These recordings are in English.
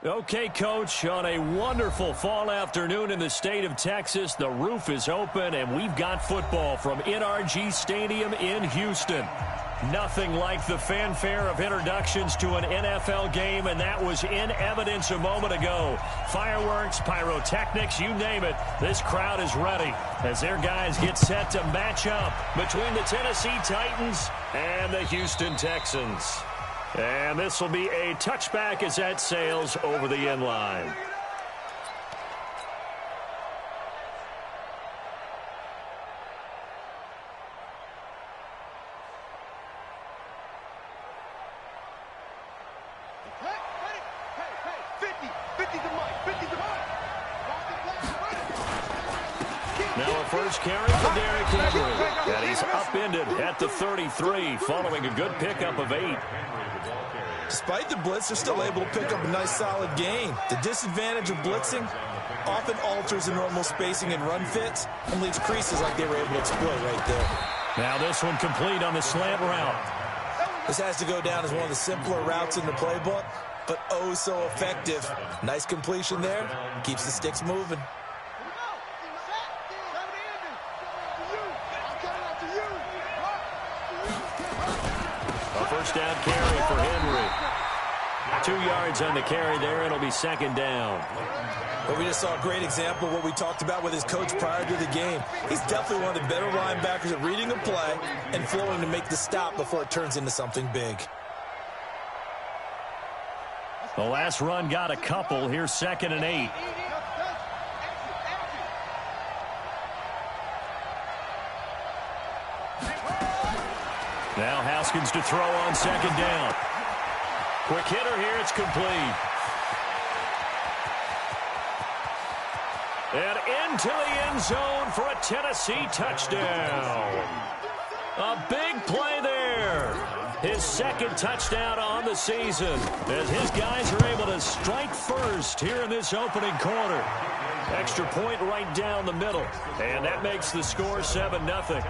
Okay, Coach, on a wonderful fall afternoon in the state of Texas, the roof is open, and we've got football from NRG Stadium in Houston. Nothing like the fanfare of introductions to an NFL game, and that was in evidence a moment ago. Fireworks, pyrotechnics, you name it, this crowd is ready as their guys get set to match up between the Tennessee Titans and the Houston Texans. And this will be a touchback as that sails over the end line. Now a first carry for Derrick Henry. And he's upended at the 33 following a good pickup of 8. Despite the blitz, they're still able to pick up a nice solid gain. The disadvantage of blitzing often alters the normal spacing and run fits and leaves creases like they were able to exploit right there. Now this one complete on the slant route. This has to go down as one of the simpler routes in the playbook, but oh so effective. Nice completion there. Keeps the sticks moving. First down carry for Henry. 2 yards on the carry there, and it'll be second down. Well, we just saw a great example of what we talked about with his coach prior to the game. He's definitely one of the better linebackers at reading a play and flowing to make the stop before it turns into something big. The last run got a couple. Here's 2nd and 8. Now Haskins to throw on 2nd down. Quick hitter here, it's complete. And into the end zone for a Tennessee touchdown. A big play there. His 2nd touchdown on the season as his guys are able to strike first here in this opening quarter. Extra point right down the middle. And that makes the score 7-0.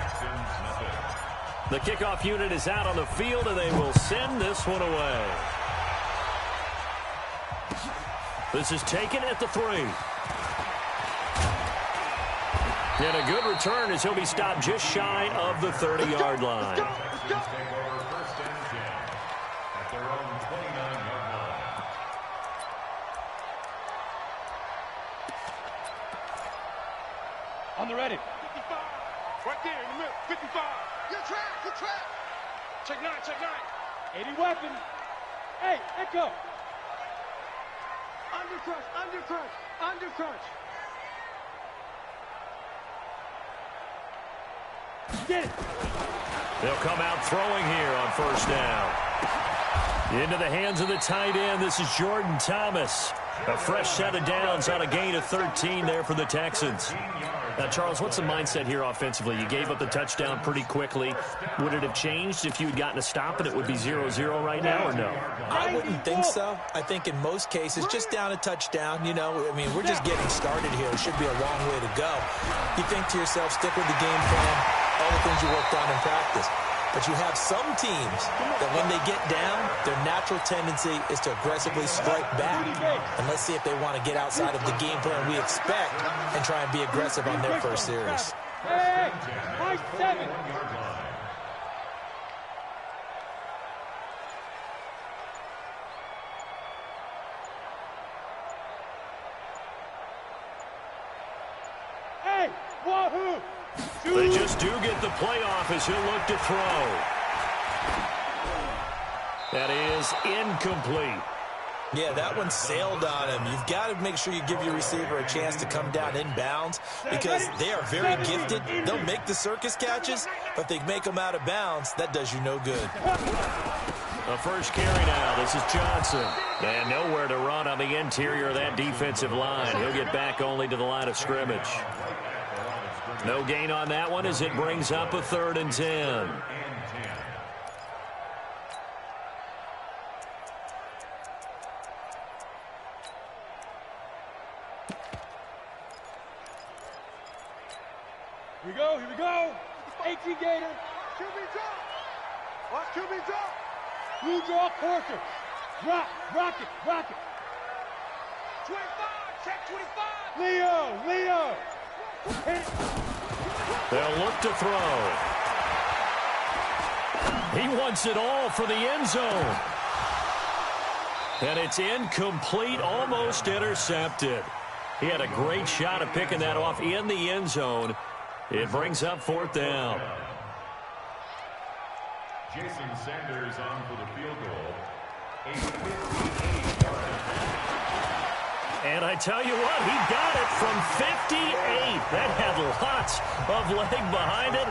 The kickoff unit is out on the field, and they will send this one away. This is taken at the 3. And a good return as he'll be stopped just shy of the 30-yard line. On the ready. 55. Right there in the middle. 55. Good track, good track. Check 9, check 9. 80 weapon. Hey, let go. Under crunch, under crunch, under crunch. Get it. They'll come out throwing here on first down. Into the hands of the tight end. This is Jordan Thomas. A fresh set of downs on a gain of 13 there for the Texans. Now, Charles, what's the mindset here offensively? You gave up the touchdown pretty quickly. Would it have changed if you had gotten a stop and it would be 0-0 right now, or no? I wouldn't think so. I think in most cases, just down a touchdown, you know, I mean, we're just getting started here. It should be a long way to go. You think to yourself, stick with the game plan, all the things you worked on in practice. But you have some teams that when they get down, their natural tendency is to aggressively strike back. And let's see if they want to get outside of the game plan we expect and try and be aggressive on their first series. Hey, high 7. Hey, wahoo! They just do get the playoff as he'll look to throw. That is incomplete. Yeah, that one sailed on him. You've got to make sure you give your receiver a chance to come down inbounds because they are very gifted. They'll make the circus catches, but they make them out of bounds. That does you no good. A first carry now. This is Johnson. And nowhere to run on the interior of that defensive line. He'll get back only to the line of scrimmage. No gain on that one as it brings up a 3rd and 10. Here we go, here we go. 18 Gator. QB drop. Watch QB drop. Blue draw, quarter. Rock it, rock it. Check 25. Leo. They'll look to throw. He wants it all for the end zone. And it's incomplete, almost intercepted. He had a great shot at picking that off in the end zone. It brings up 4th down. Jason Sanders on for the field goal. And I tell you what, he got it from 58. That had lots of leg behind it.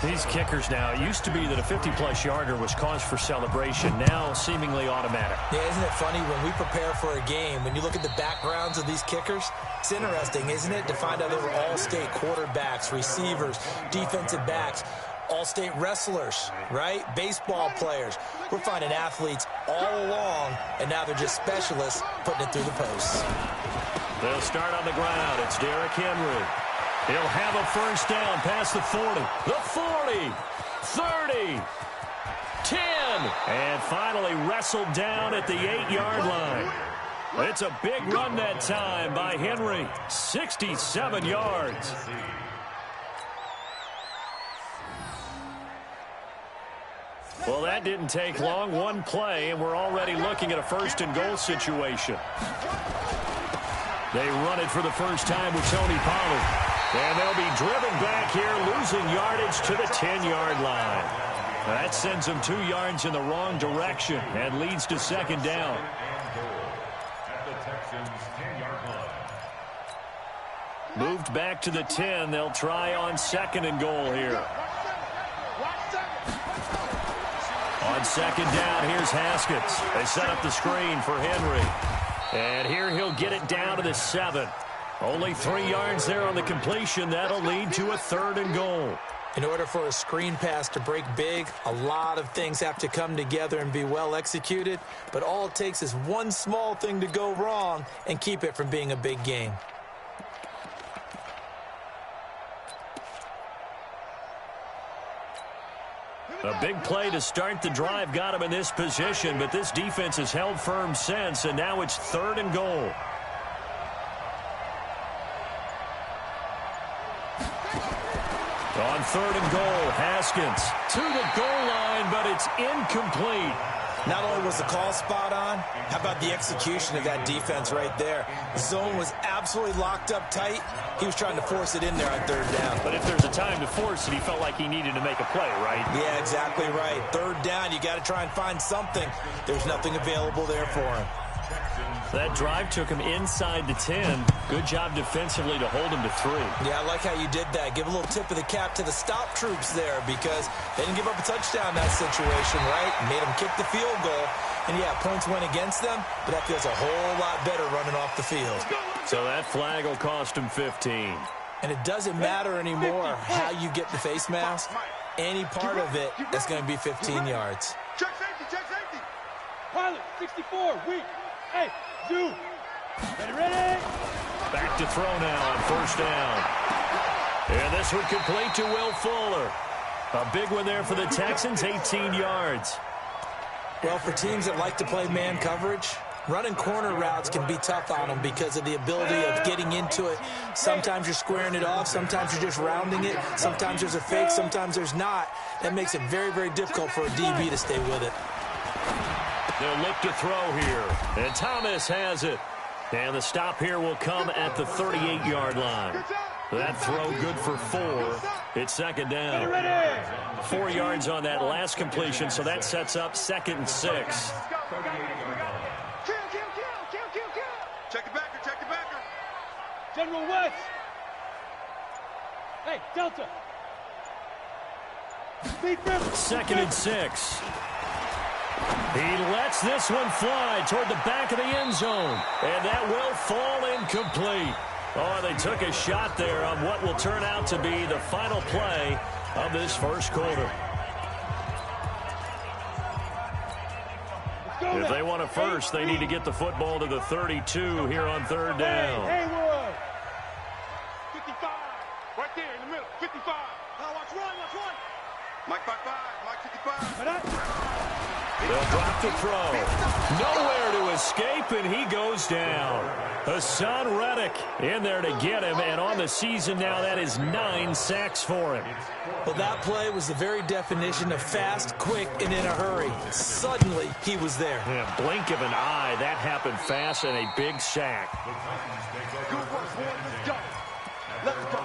These kickers now, it used to be that a 50-plus yarder was cause for celebration, now seemingly automatic. Yeah, isn't it funny when we prepare for a game, when you look at the backgrounds of these kickers, it's interesting, isn't it, to find out they were all-state quarterbacks, receivers, defensive backs, all-state wrestlers, right? Baseball players. We're finding athletes all along, and now they're just specialists putting it through the posts. They'll start on the ground. It's Derrick Henry. He'll have a first down past the 40, the 40, 30, 10, and finally wrestled down at the 8-yard line. It's a big run that time by Henry, 67 yards. Well, that didn't take long. One play, and we're already looking at a 1st and goal situation. They run it for the first time with Tony Pollard. And they'll be driven back here, losing yardage to the 10-yard line. That sends them 2 yards in the wrong direction and leads to 2nd down. At the Texans' 10-yard line. Moved back to the 10. They'll try on 2nd and goal here. On 2nd down, here's Haskins. They set up the screen for Henry. And here he'll get it down to the 7. Only 3 yards there on the completion. That'll lead to a 3rd and goal. In order for a screen pass to break big, a lot of things have to come together and be well executed. But all it takes is one small thing to go wrong and keep it from being a big game. A big play to start the drive got him in this position, but this defense has held firm since, and now it's 3rd and goal. On 3rd and goal, Haskins to the goal line, but it's incomplete. Not only was the call spot on, how about the execution of that defense right there? The zone was absolutely locked up tight. He was trying to force it in there on 3rd down. But if there's a time to force it, he felt like he needed to make a play, right? Yeah, exactly right. 3rd down, you got to try and find something. There's nothing available there for him. That drive took him inside the 10. Good job defensively to hold him to 3. Yeah, I like how you did that. Give a little tip of the cap to the stop troops there because they didn't give up a touchdown in that situation, right? Made them kick the field goal. And, yeah, points went against them, but that feels a whole lot better running off the field. So that flag will cost him 15. And it doesn't matter anymore how you get the face mask. Any part of it, that's going to be 15 yards. Check safety. Pilot, 64, weak. Hey, do. Ready. Back to throw now on 1st down. And this one complete to Will Fuller. A big one there for the Texans, 18 yards. Well, for teams that like to play man coverage, running corner routes can be tough on them because of the ability of getting into it. Sometimes you're squaring it off. Sometimes you're just rounding it. Sometimes there's a fake. Sometimes there's not. That makes it very, very difficult for a DB to stay with it. They'll look to throw here. And Thomas has it. And the stop here will come at the 38-yard line. That throw good for 4. It's 2nd down. 4 yards on that last completion, so that sets up 2nd and 6. Check the backer. General West. Hey, Delta. 2nd and 6. He lets this one fly toward the back of the end zone, and that will fall incomplete. Oh, they took a shot there on what will turn out to be the final play of this 1st quarter. If they want a first, they need to get the football to the 32 here on 3rd down. Haywood. 55. Right there in the middle. 55. Now watch run. Mike 55. Mike 55. They'll drop the throw. Nowhere to escape, and he goes down. Hassan Reddick in there to get him, and on the season now, that is 9 sacks for him. Well, that play was the very definition of fast, quick, and in a hurry. Suddenly, he was there. Yeah, blink of an eye, that happened fast, and a big sack. Good work, boys. Let's go. Let's go.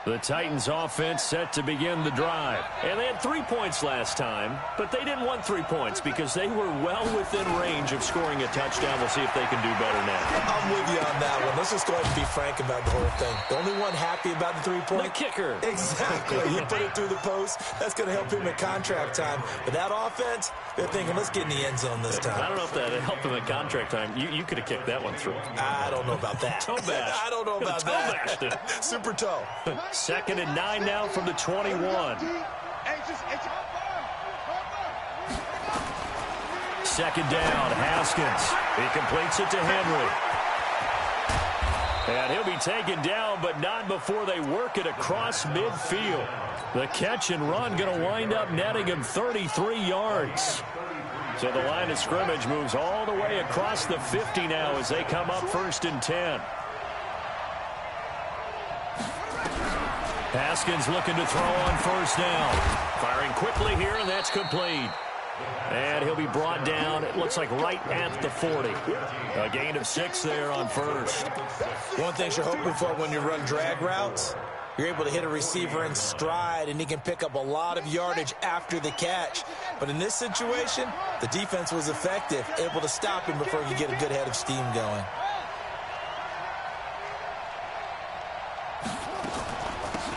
The Titans offense set to begin the drive. And they had 3 points last time, but they didn't want 3 points because they were well within range of scoring a touchdown. We'll see if they can do better now. I'm with you on that one. Let's just go ahead and be frank about the whole thing. The only one happy about the 3-point? The kicker. Exactly. He put it through the post. That's going to help him at contract time. But that offense, they're thinking, let's get in the end zone this time. I don't know if that helped him at contract time. You could have kicked that one through. I don't know about that. Toe bash. I don't know about that. Toe bashed it. Super toe. 2nd and 9 now from the 21. Second down, Haskins. He completes it to Henry. And he'll be taken down, but not before they work it across midfield. The catch and run going to wind up netting him 33 yards. So the line of scrimmage moves all the way across the 50 now as they come up 1st and 10. Haskins looking to throw on 1st down. Firing quickly here, and that's complete. And he'll be brought down, it looks like right at the 40. A gain of 6 there on 1st. One thing you're hoping for when you run drag routes, you're able to hit a receiver in stride, and he can pick up a lot of yardage after the catch. But in this situation, the defense was effective, able to stop him before he could get a good head of steam going.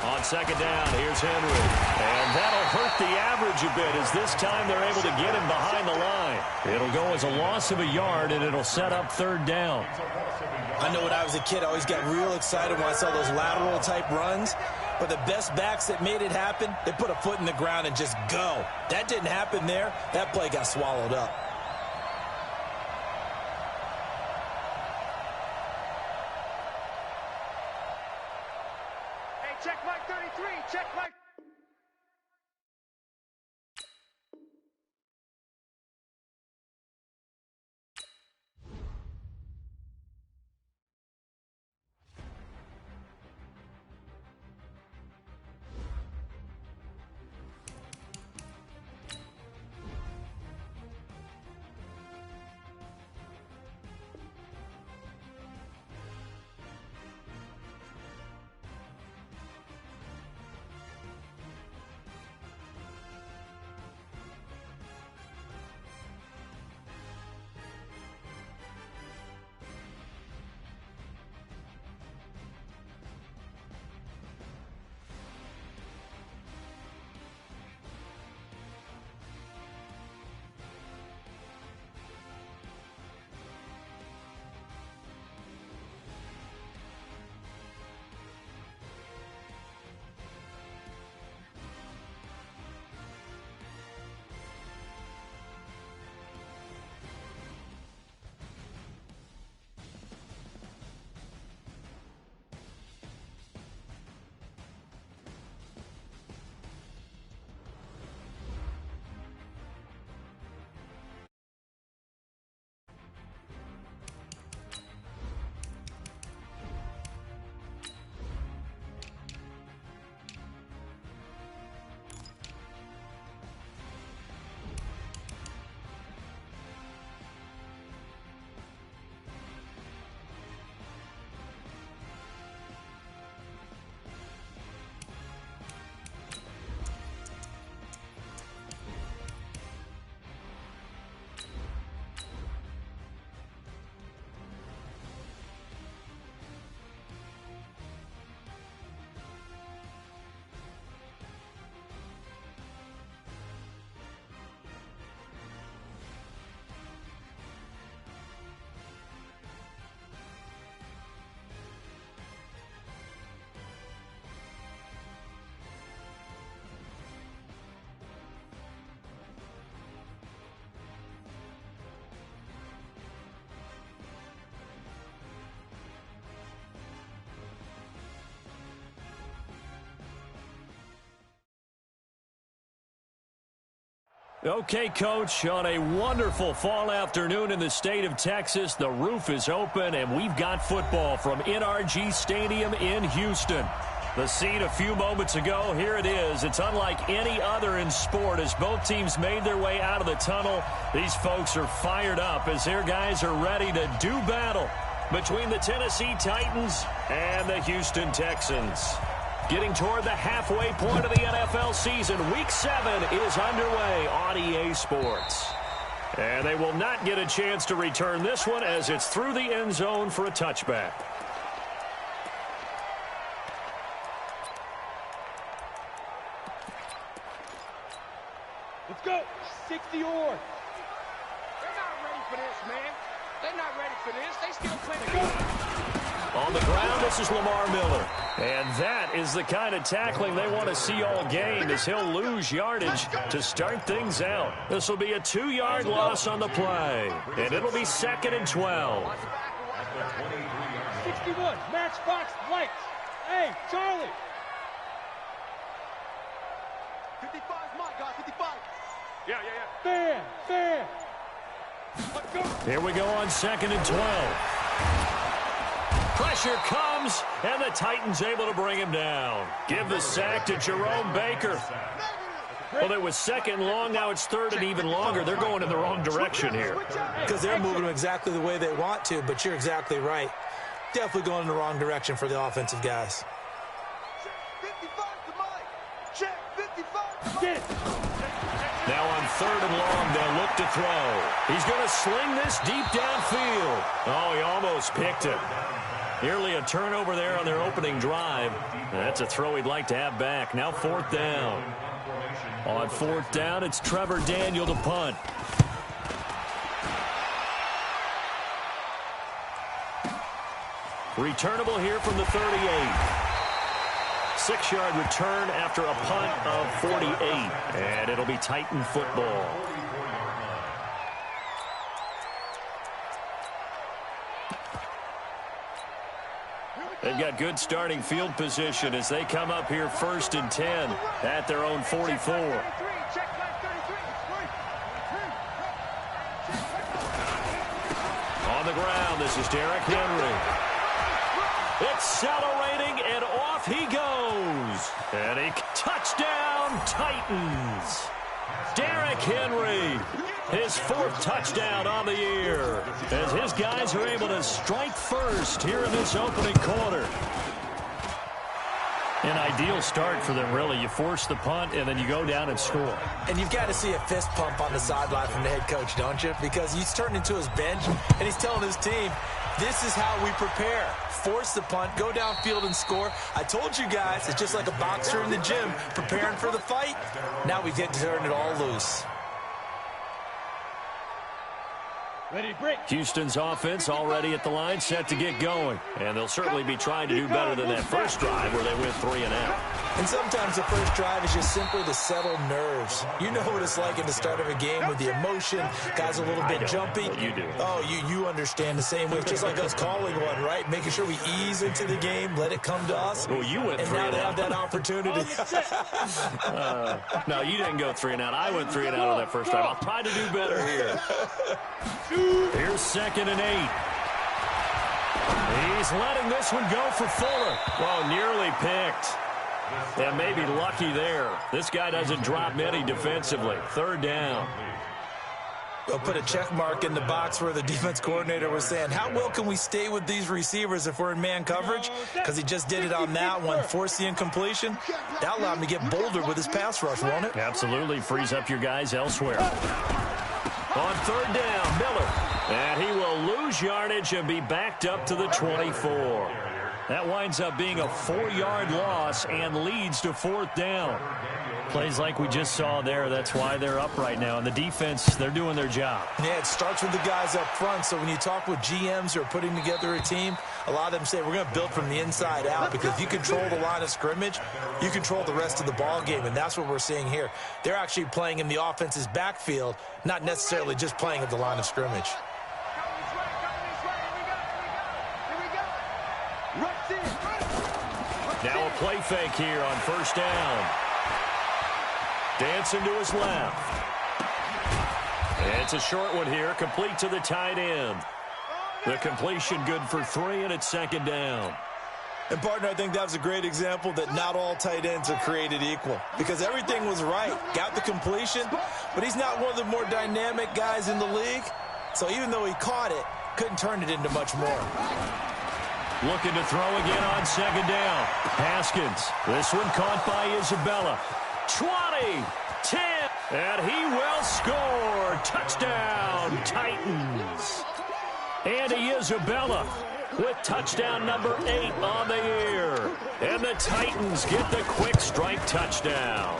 On 2nd down, here's Henry. And that'll hurt the average a bit as this time they're able to get him behind the line. It'll go as a loss of a yard, and it'll set up 3rd down. I know when I was a kid, I always got real excited when I saw those lateral-type runs. But the best backs that made it happen, they put a foot in the ground and just go. That didn't happen there. That play got swallowed up. Check Mike 33. Check Mike. Okay, Coach, on a wonderful fall afternoon in the state of Texas, the roof is open, and we've got football from NRG Stadium in Houston. The scene a few moments ago, here it is. It's unlike any other in sport as both teams made their way out of the tunnel. These folks are fired up as their guys are ready to do battle between the Tennessee Titans and the Houston Texans. Getting toward the halfway point of the NFL season, Week 7 is underway on EA Sports. And they will not get a chance to return this one as it's through the end zone for a touchback. Let's go. 60 or. They're not ready for this, man. They're not ready for this. They still playing. On the ground, this is Lamar Miller. And that is the kind of tackling they want to see all game as he'll lose yardage to start things out. This will be a 2-yard loss on the play. And it'll be 2nd and 12. 61, matchbox lights. Hey, Charlie. 55, my guy, 55. Yeah. Fair. Let's go. Here we go on 2nd and 12. Pressure comes, and the Titans able to bring him down. Give the sack to Jerome Baker. Well, it was 2nd long, now it's 3rd and even longer. They're going in the wrong direction here. Because they're moving them exactly the way they want to, but you're exactly right. Definitely going in the wrong direction for the offensive guys. Now on 3rd and long, they'll look to throw. He's going to sling this deep downfield. Oh, he almost picked it. Nearly a turnover there on their opening drive. That's a throw he'd like to have back. Now 4th down. On 4th down, it's Trevor Daniel to punt. Returnable here from the 38. 6-yard return after a punt of 48. And it'll be Titan football. They've got good starting field position as they come up here 1st and 10 at their own 44. On the ground, this is Derrick Henry. Accelerating, and off he goes. And a touchdown, Titans. Derrick Henry, his 4th touchdown on the year, as his guys are able to strike first here in this opening quarter. An ideal start for them, really. You force the punt, and then you go down and score. And you've got to see a fist pump on the sideline from the head coach, don't you? Because he's turned into his bench, and he's telling his team, this is how we prepare. Force the punt, go downfield and score. I told you guys, it's just like a boxer in the gym preparing for the fight. Now we get to turn it all loose. Ready to break. Houston's offense already at the line, set to get going. And they'll certainly be trying to do better than that first drive where they went 3 and out. And sometimes the first drive is just simply to settle nerves. You know what it's like at the start of a game with the emotion, guys a little bit jumpy. You do. Oh, you understand the same way. It's just like us calling one, right? Making sure we ease into the game, let it come to us. Well, you went 3 and out. And now they have that opportunity. No, you didn't go 3 and out. I went 3 and out on that first drive. I'll try to do better here. Here's 2nd and 8. He's letting this one go for Fuller. Well, nearly picked. And maybe lucky there. This guy doesn't drop many defensively. 3rd down. They'll put a check mark in the box where the defense coordinator was saying, how well can we stay with these receivers if we're in man coverage? Because he just did it on that one, forced the incompletion. That'll allow him to get bolder with his pass rush, won't it? Absolutely. Frees up your guys elsewhere. On 3rd down, Miller. And he will lose yardage and be backed up to the 24. That winds up being a 4-yard loss and leads to 4th down. Plays like we just saw there. That's why they're up right now. And the defense, they're doing their job. Yeah, it starts with the guys up front. So when you talk with GMs who are putting together a team, a lot of them say we're going to build from the inside out, because if you control the line of scrimmage, you control the rest of the ball game. And that's what we're seeing here. They're actually playing in the offense's backfield, not necessarily just playing at the line of scrimmage. Now a play fake here on 1st down. Dancing to his left. It's a short one here, complete to the tight end. The completion good for 3, and it's second down. And, partner, I think that was a great example that not all tight ends are created equal, because everything was right. Got the completion, but he's not one of the more dynamic guys in the league. So even though he caught it, couldn't turn it into much more. Looking to throw again on second down. Haskins. This one caught by Isabella. 20, 10, and he will score. Touchdown, Titans. Andy Isabella with touchdown number 8 on the year. And the Titans get the quick strike touchdown.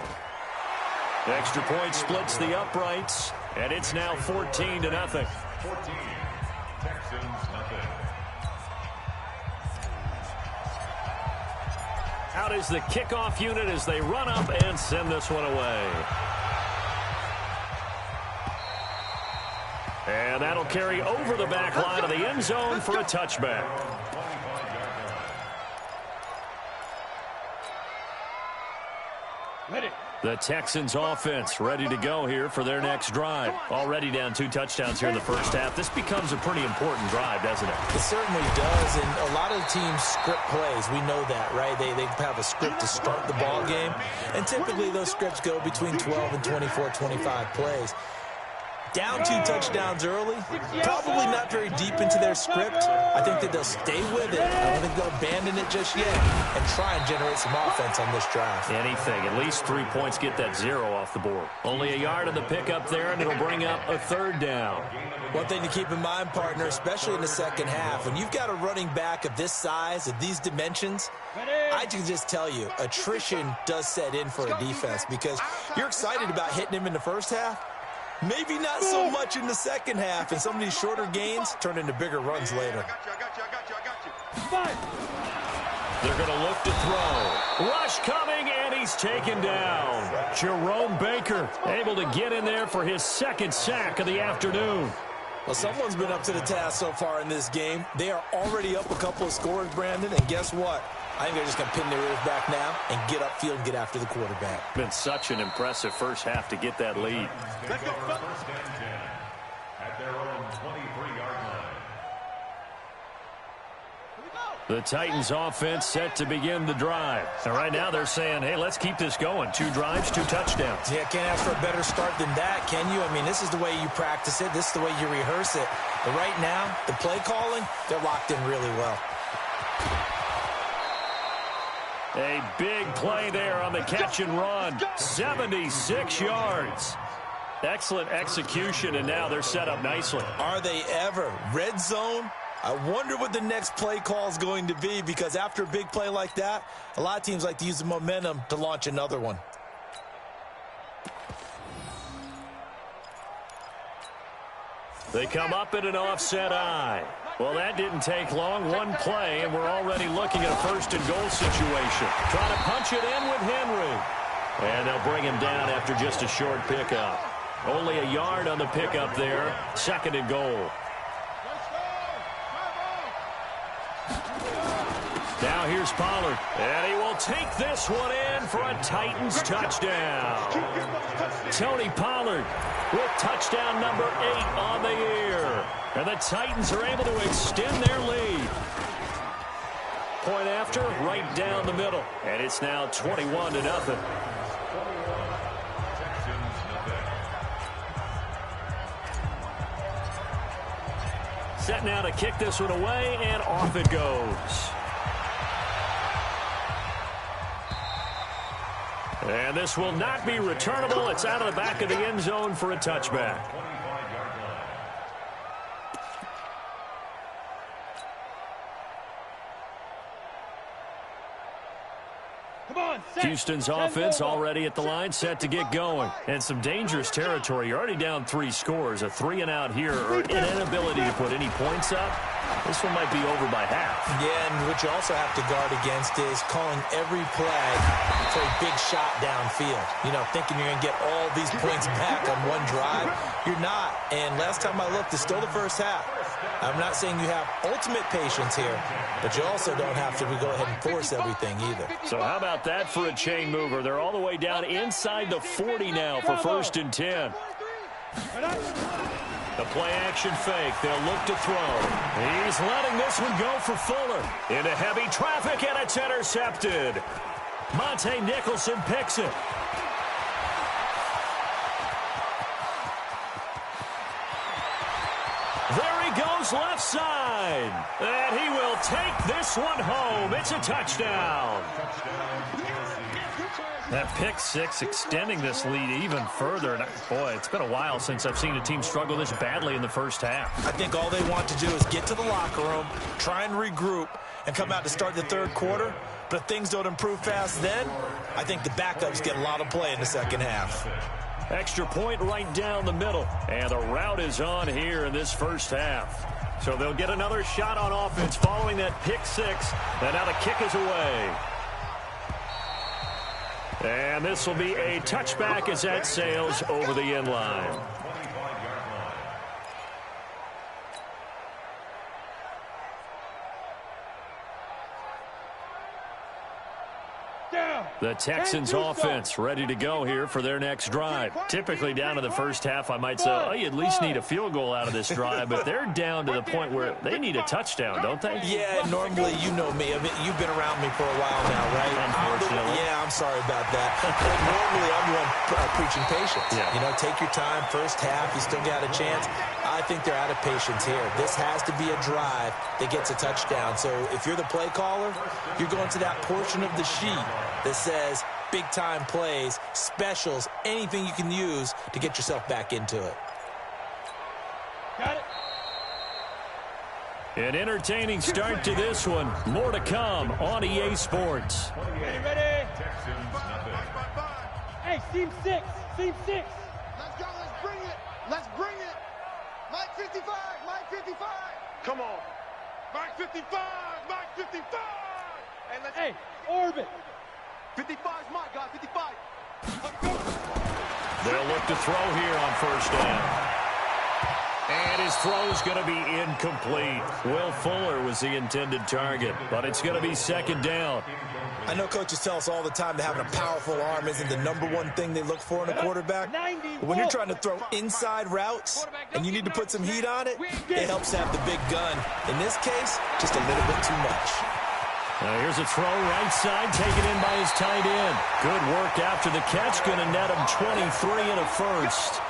Extra point splits the uprights, and it's now 14-0. 14, Texans nothing. Out is the kickoff unit as they run up and send this one away. And that'll carry over the back line of the end zone for a touchback. Ready. The Texans offense ready to go here for their next drive. Already down 2 touchdowns here in the first half. This becomes a pretty important drive, doesn't it? It certainly does, and a lot of the teams script plays. We know that, right? They have a script to start the ball game, and typically those scripts go between 12 and 24, 25 plays. Down 2 touchdowns early, probably not very deep into their script. I think that they'll stay with it. I don't think they'll abandon it just yet and try and generate some offense on this drive. Anything. At least 3 points, get that 0 off the board. Only a yard on the pickup there, and it'll bring up a third down. One thing to keep in mind, partner, especially in the second half, when you've got a running back of this size, of these dimensions, I can just tell you, attrition does set in for a defense because you're excited about hitting him in the first half. Maybe not so much in the second half, and some of these shorter gains turn into bigger runs later. I got you. They're going to look to throw. Rush coming, and he's taken down. Jerome Baker able to get in there for his second sack of the afternoon. Well, someone's been up to the task so far in this game. They are already up a couple of scores, Brandon, and guess what? I think they're just going to pin their ears back now and get upfield and get after the quarterback. Been such an impressive first half to get that lead. Let's go. First and 10 at their own 23-yard line. The Titans offense set to begin the drive. And right now they're saying, hey, let's keep this going. 2 drives, 2 touchdowns. Yeah, can't ask for a better start than that, can you? I mean, this is the way you practice it. This is the way you rehearse it. But right now, the play calling, they're locked in really well. A big play there on the catch and run. 76 yards. Excellent execution, and now they're set up nicely. Are they ever? Red zone? I wonder what the next play call is going to be, because after a big play like that, a lot of teams like to use the momentum to launch another one. They come up in an offset eye. Well, that didn't take long. One play, and we're already looking at a first-and-goal situation. Trying to punch it in with Henry. And they'll bring him down after just a short pickup. Only a yard on the pickup there. Second and goal. Now here's Pollard. And he will take this one in for a Titans touchdown. Tony Pollard with touchdown number 8 on the year. And the Titans are able to extend their lead. Point after, right down the middle. And it's now 21-0. Set now to kick this one away, and off it goes. And this will not be returnable. It's out of the back of the end zone for a touchback. Houston's offense already at the line, set to get going. And some dangerous territory. You're already down 3 scores. A 3-and-out here, or an inability to put any points up. This one might be over by half. Yeah, and what you also have to guard against is calling every play for a big shot downfield. You know, thinking you're going to get all these points back on one drive. You're not. And last time I looked, it's still the first half. I'm not saying you have ultimate patience here, but you also don't have to go ahead and force everything either. So how about that for a chain mover? They're all the way down inside the 40 now for 1st and 10. The play action fake. They'll look to throw. He's letting this one go for Fuller. Into heavy traffic, and it's intercepted. Monte Nicholson picks it. There he goes left side. And he will take this one home. It's a touchdown. That pick six extending this lead even further. And boy, it's been a while since I've seen a team struggle this badly in the first half. I think all they want to do is get to the locker room, try and regroup, and come out to start the third quarter. But if things don't improve fast then, I think the backups get a lot of play in the second half. Extra point right down the middle. And the route is on here in this first half. So they'll get another shot on offense following that pick six. And now the kick is away. And this will be a touchback as that sails over the end line. The Texans offense ready to go here for their next drive. Typically down to the first half, I might say, oh, you at least need a field goal out of this drive, but they're down to the point where they need a touchdown, don't they? Yeah, normally, you know me. I mean, you've been around me for a while now, right? Unfortunately. Yeah, I'm sorry about that. Normally, I'm the one preaching patience. Yeah. You know, take your time. First half, you still got a chance. I think they're out of patience here. This has to be a drive that gets a touchdown. So if you're the play caller, you're going to that portion of the sheet that says big-time plays, specials, anything you can use to get yourself back into it. Got it. An entertaining start to this one. More to come on EA Sports. Ready? Hey, seam six. Seam six. Let's go. Let's bring it. Let's bring it. Mike 55. Mike 55. Come on. Mike 55. Mike 55. Hey, orbit. 55's my guy. 55. They'll look to throw here on first down. And his throw's going to be incomplete. Will Fuller was the intended target, but it's going to be second down. I know coaches tell us all the time that having a powerful arm isn't the #1 thing they look for in a quarterback. But when you're trying to throw inside routes and you need to put some heat on it, it helps to have the big gun. In this case, just a little bit too much. Here's a throw right side, taken in by his tight end. Good work after the catch, going to net him 23 and a first.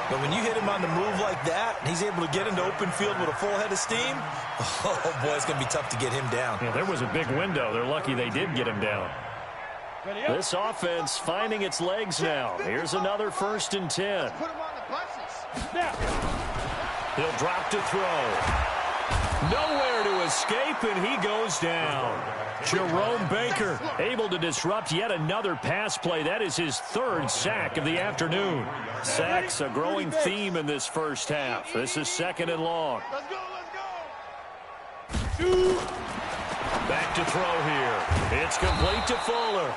But when you hit him on the move like that, and he's able to get into open field with a full head of steam, oh boy, it's going to be tough to get him down. Yeah, there was a big window. They're lucky they did get him down. This offense finding its legs now. Here's another 1st and 10. Put him on the buses. He'll drop to throw. Nowhere to escape, and he goes down. Jerome Baker able to disrupt yet another pass play. That is his 3rd sack of the afternoon. Sacks a growing theme in this first half. This is 2nd and long. Let's go. Let's go. Back to throw here. It's complete to Fuller.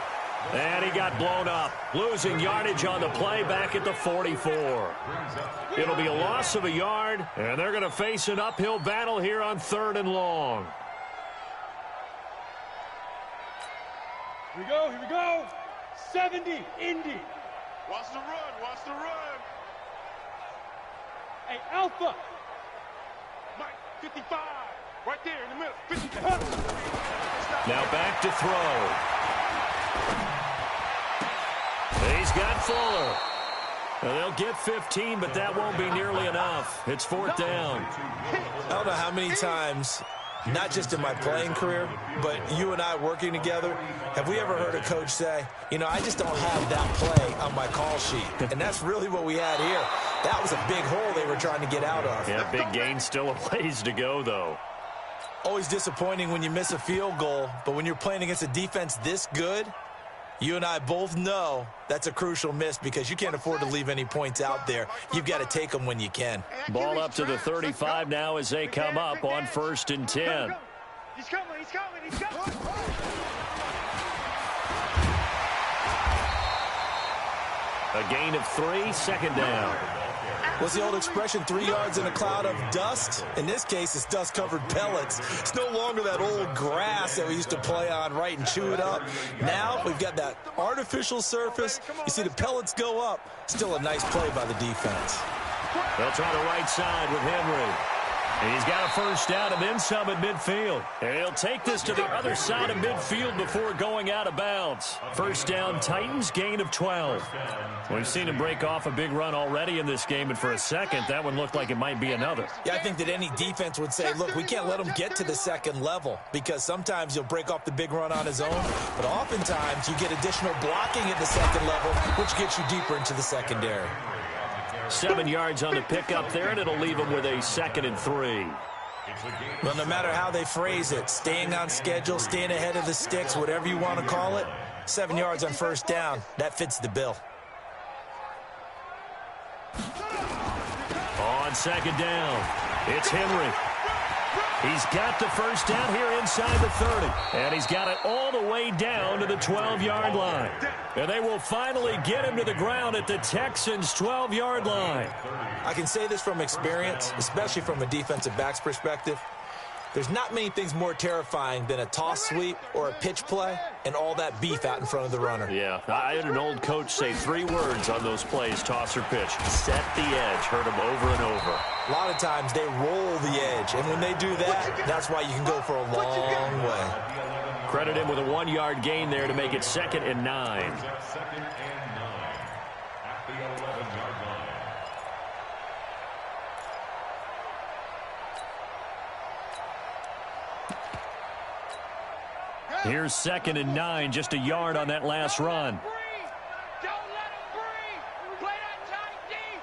And he got blown up. Losing yardage on the play back at the 44. It'll be a loss of a yard, and they're going to face an uphill battle here on 3rd and long. Here we go. 70, Indy. Watch the run. Hey, Alpha. Mike 55. Right there in the middle. 55. Now back to throw. He's got Fuller. Now they'll get 15, but that won't be nearly enough. It's 4th down. I don't know how many times, not just in my playing career, but you and I working together, have we ever heard a coach say, you know, I just don't have that play on my call sheet. And that's really what we had here. That was a big hole they were trying to get out of. Yeah, big gain, still a ways to go, though. Always disappointing when you miss a field goal, but when you're playing against a defense this good, you and I both know that's a crucial miss because you can't afford to leave any points out there. You've got to take them when you can. Ball up to the 35 now as they come up on 1st and 10. He's coming. A gain of 3, 2nd down. What's the old expression, 3 yards in a cloud of dust? In this case, it's dust-covered pellets. It's no longer that old grass that we used to play on, right, and chew it up. Now we've got that artificial surface. You see the pellets go up. Still a nice play by the defense. They'll try the right side with Henry. He's got a first down and then some at midfield. And he'll take this to the other side of midfield before going out of bounds. First down, Titans, gain of 12. We've seen him break off a big run already in this game, and for a second, that one looked like it might be another. Yeah, I think that any defense would say, look, we can't let him get to the second level, because sometimes he'll break off the big run on his own, but oftentimes you get additional blocking at the second level, which gets you deeper into the secondary. 7 yards on the pickup there, and it'll leave him with a 2nd and 3. Well, no matter how they phrase it, staying on schedule, staying ahead of the sticks, whatever you want to call it, 7 yards on first down, that fits the bill. On second down, it's Henry. He's got the first down here inside the 30. And he's got it all the way down to the 12-yard line. And they will finally get him to the ground at the Texans' 12-yard line. I can say this from experience, especially from a defensive back's perspective. There's not many things more terrifying than a toss sweep or a pitch play and all that beef out in front of the runner. Yeah, I had an old coach say 3 words on those plays, toss or pitch. Set the edge. Heard him over and over. A lot of times they roll the edge, and when they do that, that's why you can go for a long way. Credit him with a 1-yard gain there to make it 2nd and 9. 2nd and 9 at the 11-yard line. Here's 2nd and 9, just a yard on that last run. Don't let him breathe. Play that tight deep.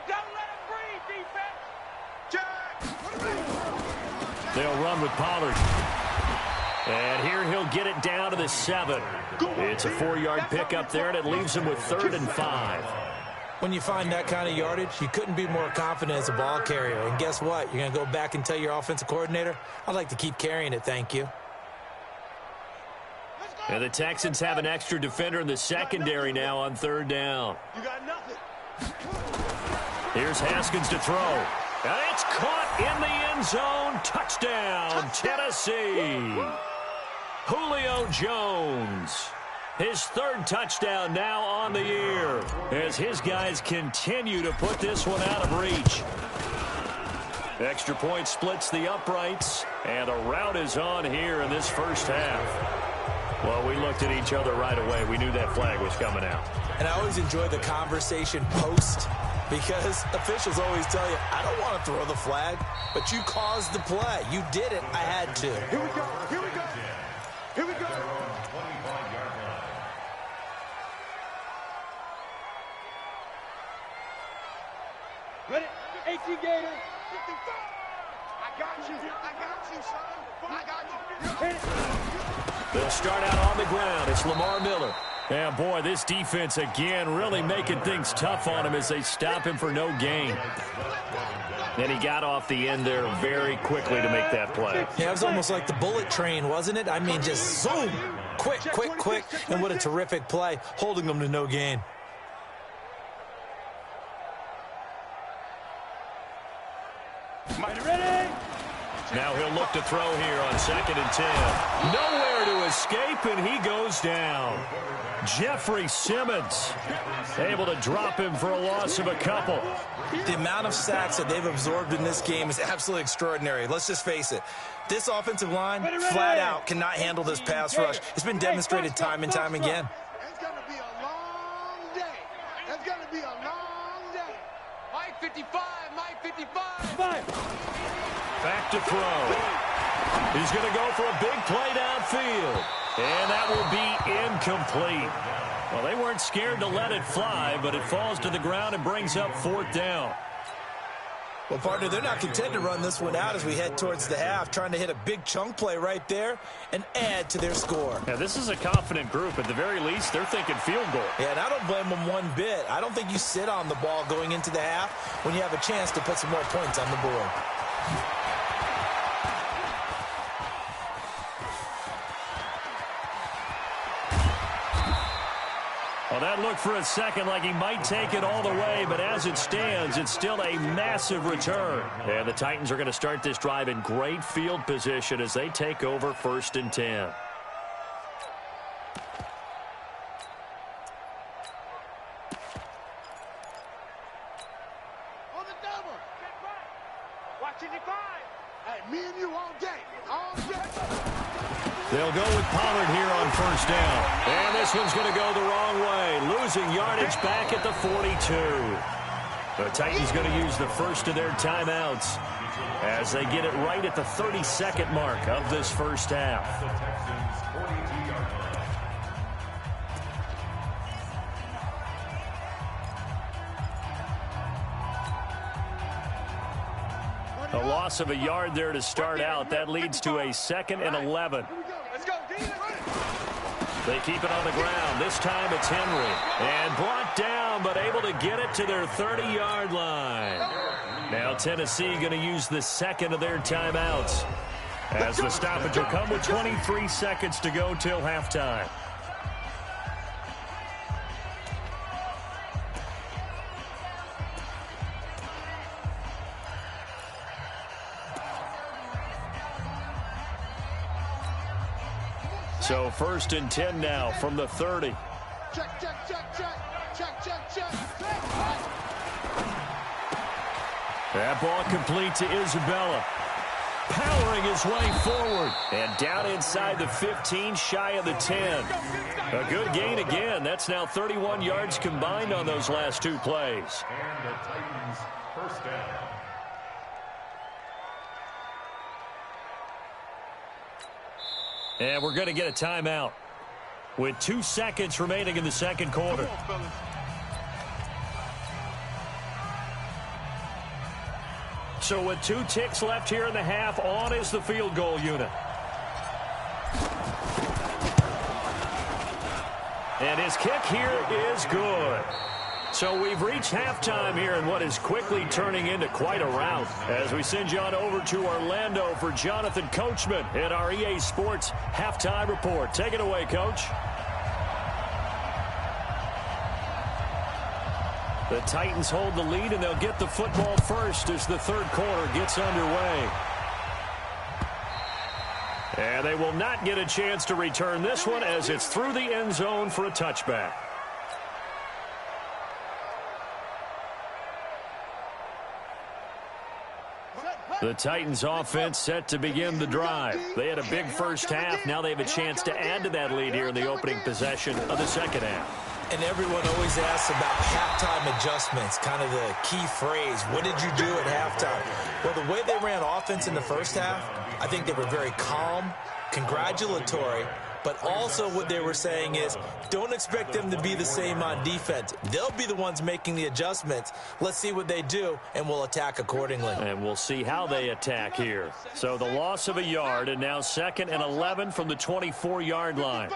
Don't let him breathe, defense. They'll run with Pollard. And here he'll get it down to the 7. It's a 4-yard pickup there, and it leaves him with 3rd and 5. When you find that kind of yardage, you couldn't be more confident as a ball carrier. And guess what? You're going to go back and tell your offensive coordinator, I'd like to keep carrying it, thank you. And the Texans have an extra defender in the secondary now on 3rd down. You got nothing. Here's Haskins to throw. And it's caught in the end zone. Touchdown, Tennessee. Julio Jones. His 3rd touchdown now on the year as his guys continue to put this one out of reach. Extra point splits the uprights, and the route is on here in this first half. Well, we looked at each other right away. We knew that flag was coming out. And I always enjoy the conversation post because officials always tell you, I don't want to throw the flag, but you caused the play. You did it. I had to. Here we go. Here we go. Here we go. Ready? 18 Gator. 55. I got you. I got you, son. I got you. Hit it. They'll start out on the ground. It's Lamar Miller. And, boy, this defense, again, really making things tough on him as they stop him for no gain. And he got off the end there very quickly to make that play. Yeah, it was almost like the bullet train, wasn't it? I mean, just zoom. Quick, quick, quick. And what a terrific play, holding them to no gain. Ready? Now he'll look to throw here on 2nd and 10. Nowhere to escape, and he goes down. Jeffrey Simmons able to drop him for a loss of a couple. The amount of sacks that they've absorbed in this game is absolutely extraordinary. Let's just face it. This offensive line, flat out, cannot handle this pass rush. It's been demonstrated time and time again. It's going to be a long day. It's going to be a long day. Mike 55. Mike 55. Back to throw. He's going to go for a big play downfield. And that will be incomplete. Well, they weren't scared to let it fly, but it falls to the ground and brings up 4th down. Well, partner, they're not content to run this one out as we head towards the half, trying to hit a big chunk play right there and add to their score. Yeah, this is a confident group. At the very least, they're thinking field goal. Yeah, and I don't blame them one bit. I don't think you sit on the ball going into the half when you have a chance to put some more points on the board. Well, that looked for a second like he might take it all the way, but as it stands, it's still a massive return. And the Titans are going to start this drive in great field position as they take over 1st and 10. On the double. Watching the five. Hey, me and you all day. All day. They'll go with Pollard here on 1st down. And this one's going to go the wrong way, losing yardage back at the 42. The Titans going to use the first of their timeouts as they get it right at the 32nd mark of this first half. The Texans 42-yard line. A loss of a yard there to start out. That leads to a 2nd and 11. Let's go. They keep it on the ground. This time it's Henry. And brought down, but able to get it to their 30-yard line. Now Tennessee going to use the second of their timeouts, as the stoppage will come with 23 seconds to go till halftime. So 1st and 10 now from the 30. Check. That ball complete to Isabella. Powering his way forward. And down inside the 15, shy of the 10. A good gain again. That's now 31 yards combined on those last 2 plays. And the Titans 1st down. And we're going to get a timeout with 2 seconds remaining in the second quarter. So with 2 ticks left here in the half, on is the field goal unit. And his kick here is good. So we've reached halftime here in what is quickly turning into quite a rout, as we send you on over to Orlando for Jonathan Coachman in our EA Sports Halftime Report. Take it away, Coach. The Titans hold the lead, and they'll get the football first as the third quarter gets underway. And they will not get a chance to return this one as it's through the end zone for a touchback. The Titans offense set to begin the drive. They had a big first half. Now they have a chance to add to that lead here in the opening possession of the second half. And everyone always asks about halftime adjustments, kind of the key phrase. What did you do at halftime? Well, the way they ran offense in the first half, I think they were very calm, congratulatory, but also what they were saying is don't expect them to be the same on defense. They'll be the ones making the adjustments. Let's see what they do, and we'll attack accordingly. And we'll see how they attack here. So the loss of a yard, and now 2nd and 11 from the 24-yard line.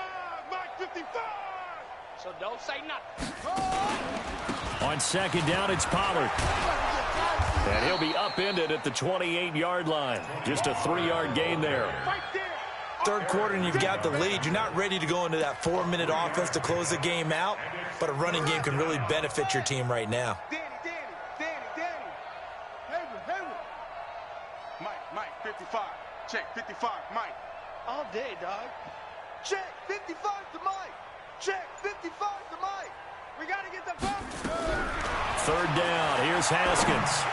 So don't say nothing. On 2nd down, it's Pollard. And he'll be upended at the 28-yard line. Just a 3-yard gain there. Third quarter and you've got the lead. You're not ready to go into that 4-minute offense to close the game out, but a running game can really benefit your team right now. Danny. Mike, 55. Check, 55, Mike. All day, dog. Check, 55 to Mike. Check, 55 to Mike. We got to get the ball. 3rd down. Here's Haskins.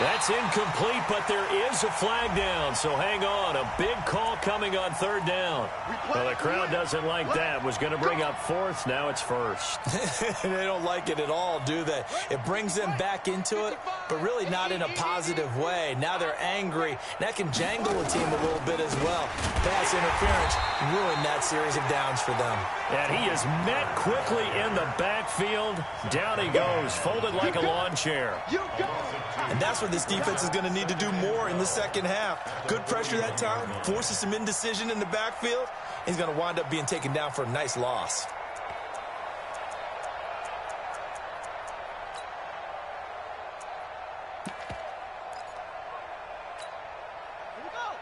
That's incomplete, but there is a flag down, so hang on. A big call coming on 3rd down. Well, the crowd doesn't like that. Was going to bring up 4th. Now it's 1st. They don't like it at all, do they? It brings them back into it, but really not in a positive way. Now they're angry. That can jangle the team a little bit as well. Pass interference ruined that series of downs for them. And he is met quickly in the backfield. Down he goes, folded like a lawn chair. And that's what this defense is going to need to do more in the second half. Good pressure that time, forces some indecision in the backfield. He's going to wind up being taken down for a nice loss. Here we go.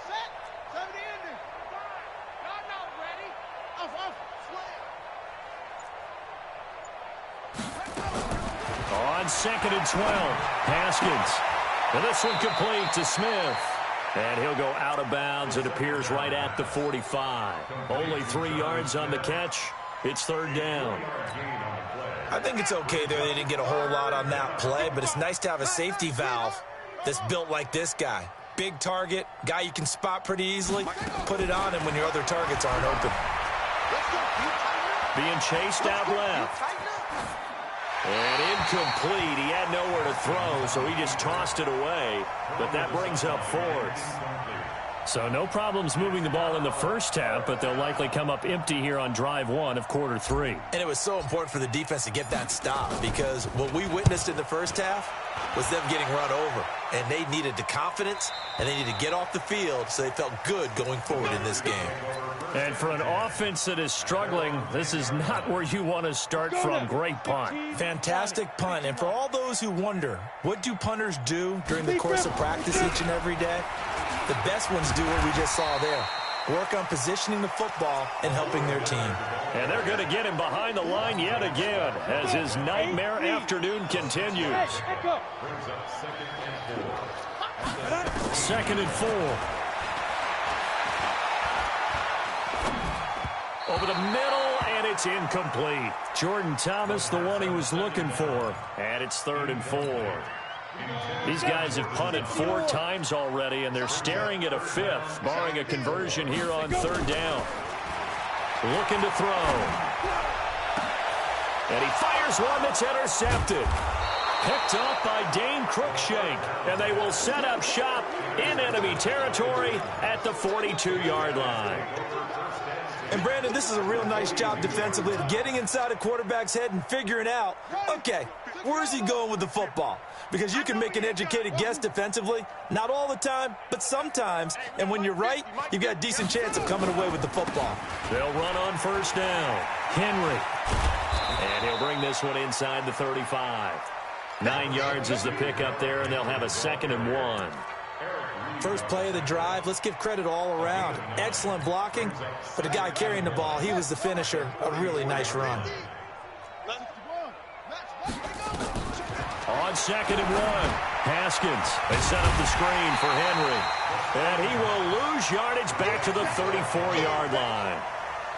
Set. 70 ending. Y'all not ready. Off. Slam. on 2nd and 12. Haskins. And this one complete to Smith. And he'll go out of bounds. It appears right at the 45. Only 3 yards on the catch. It's 3rd down. I think it's okay there. They didn't get a whole lot on that play, but it's nice to have a safety valve that's built like this guy. Big target, guy you can spot pretty easily. Put it on him when your other targets aren't open. Being chased out left. And incomplete. He had nowhere to throw, so he just tossed it away. But that brings up 4th. So no problems moving the ball in the first half, but they'll likely come up empty here on drive 1 of quarter 3. And it was so important for the defense to get that stop, because what we witnessed in the first half was them getting run over. And they needed the confidence, and they needed to get off the field so they felt good going forward in this game. And for an offense that is struggling, this is not where you want to start from. Great punt. Fantastic punt. And for all those who wonder, what do punters do during the course of practice each and every day? The best ones do what we just saw there. Work on positioning the football and helping their team. And they're going to get him behind the line yet again as his nightmare afternoon continues. 2nd and 4. Over the middle, and it's incomplete. Jordan Thomas, the one he was looking for. And it's 3rd and 4. These guys have punted 4 times already, and they're staring at a 5th, barring a conversion here on 3rd down. Looking to throw. And he fires one that's intercepted. Picked off by Dane Cruikshank, and they will set up shop in enemy territory at the 42-yard line. And, Brandon, this is a real nice job defensively of getting inside a quarterback's head and figuring out, okay, where's he going with the football? Because you can make an educated guess defensively, not all the time, but sometimes. And when you're right, you've got a decent chance of coming away with the football. They'll run on 1st down. Henry. And he'll bring this one inside the 35. 9 yards is the pickup there, and they'll have a 2nd and 1. First play of the drive, let's give credit all around. Excellent blocking, but the guy carrying the ball, he was the finisher. A really nice run. On 2nd and 1, Haskins. They set up the screen for Henry. And he will lose yardage back to the 34-yard line.